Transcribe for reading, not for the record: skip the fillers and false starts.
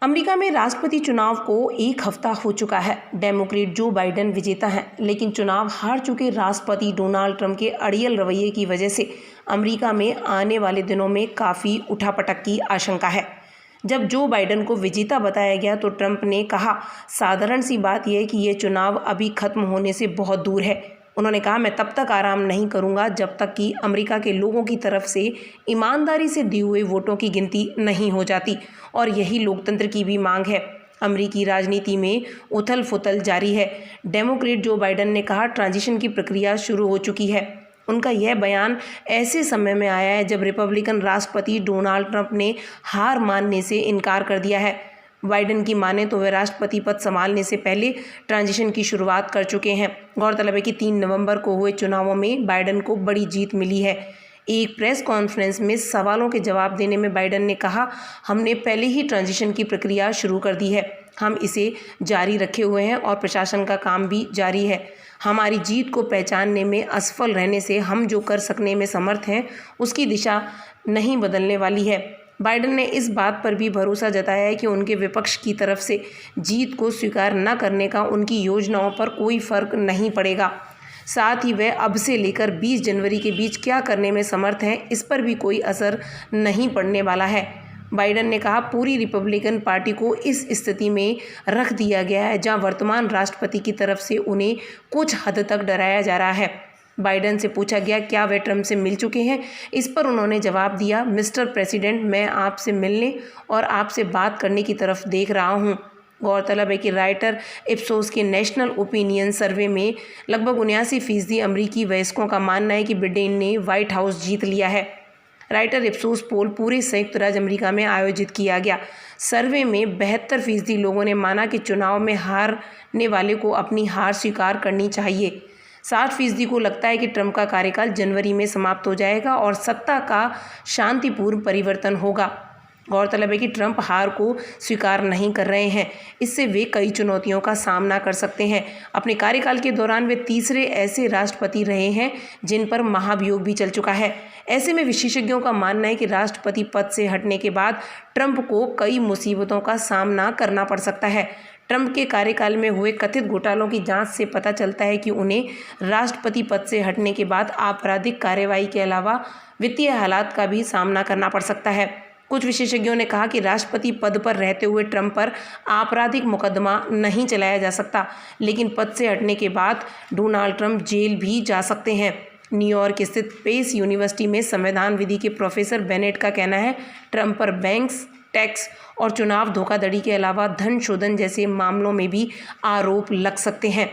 America में राष्ट्रपति चुनाव को एक हफ्ता हो चुका है। डेमोक्रेट जो बाइडेन विजेता हैं, लेकिन चुनाव हार चुके राष्ट्रपति डोनाल्ड ट्रंप के अड़ियल रवैये की वजह से अमेरिका में आने वाले दिनों में काफ़ी उठापटक की आशंका है। जब जो बाइडेन को विजेता बताया गया तो ट्रंप ने कहा, साधारण सी बात यह है कि ये चुनाव अभी खत्म होने से बहुत दूर है। उन्होंने कहा, मैं तब तक आराम नहीं करूंगा जब तक कि अमेरिका के लोगों की तरफ से ईमानदारी से दिए हुए वोटों की गिनती नहीं हो जाती, और यही लोकतंत्र की भी मांग है। अमेरिकी राजनीति में उथल फुथल जारी है। डेमोक्रेट जो बाइडेन ने कहा, ट्रांजिशन की प्रक्रिया शुरू हो चुकी है। उनका यह बयान ऐसे समय में आया है जब रिपब्लिकन राष्ट्रपति डोनाल्ड ट्रंप ने हार मानने से इनकार कर दिया है। बाइडेन की माने तो वे राष्ट्रपति पद संभालने से पहले ट्रांजिशन की शुरुआत कर चुके हैं। गौरतलब है कि 3 नवंबर को हुए चुनावों में बाइडेन को बड़ी जीत मिली है। एक प्रेस कॉन्फ्रेंस में सवालों के जवाब देने में बाइडेन ने कहा, हमने पहले ही ट्रांजिशन की प्रक्रिया शुरू कर दी है। हम इसे जारी रखे हुए हैं और प्रशासन का काम भी जारी है। हमारी जीत को पहचानने में असफल रहने से हम जो कर सकने में समर्थ हैं उसकी दिशा नहीं बदलने वाली है। बाइडेन ने इस बात पर भी भरोसा जताया है कि उनके विपक्ष की तरफ से जीत को स्वीकार न करने का उनकी योजनाओं पर कोई फर्क नहीं पड़ेगा। साथ ही वह अब से लेकर 20 जनवरी के बीच क्या करने में समर्थ हैं, इस पर भी कोई असर नहीं पड़ने वाला है। बाइडेन ने कहा, पूरी रिपब्लिकन पार्टी को इस स्थिति में रख दिया गया है जहां वर्तमान राष्ट्रपति की तरफ से उन्हें कुछ हद तक डराया जा रहा है। बाइडेन से पूछा गया क्या वे ट्रंप से मिल चुके हैं। इस पर उन्होंने जवाब दिया, मिस्टर प्रेसिडेंट, मैं आपसे मिलने और आपसे बात करने की तरफ देख रहा हूं। गौरतलब है कि राइटर इप्सोस के नेशनल ओपिनियन सर्वे में लगभग 79% अमरीकी वयस्कों का मानना है कि बिडेन ने व्हाइट हाउस जीत लिया है। राइटर इप्सोस पोल पूरे संयुक्त राज्य अमेरिका में आयोजित किया गया। सर्वे में 72% लोगों ने माना कि चुनाव में हारने वाले को अपनी हार स्वीकार करनी चाहिए। 60% को लगता है कि ट्रंप का कार्यकाल जनवरी में समाप्त हो जाएगा और सत्ता का शांतिपूर्ण परिवर्तन होगा। गौरतलब है कि ट्रंप हार को स्वीकार नहीं कर रहे हैं। इससे वे कई चुनौतियों का सामना कर सकते हैं। अपने कार्यकाल के दौरान वे तीसरे ऐसे राष्ट्रपति रहे हैं जिन पर महाभियोग भी चल चुका है। ऐसे में विशेषज्ञों का मानना है कि राष्ट्रपति पद से हटने के बाद ट्रंप को कई मुसीबतों का सामना करना पड़ सकता है। ट्रंप के कार्यकाल में हुए कथित घोटालों की जांच से पता चलता है कि उन्हें राष्ट्रपति पद से हटने के बाद आपराधिक कार्रवाई के अलावा वित्तीय हालात का भी सामना करना पड़ सकता है। कुछ विशेषज्ञों ने कहा कि राष्ट्रपति पद पर रहते हुए ट्रंप पर आपराधिक मुकदमा नहीं चलाया जा सकता, लेकिन पद से हटने के बाद डोनाल्ड ट्रंप जेल भी जा सकते हैं। न्यूयॉर्क स्थित पेस यूनिवर्सिटी में संविधान विधि के प्रोफेसर बेनेट का कहना है, ट्रंप पर बैंक्स, टैक्स और चुनाव धोखाधड़ी के अलावा धन शोधन जैसे मामलों में भी आरोप लग सकते हैं।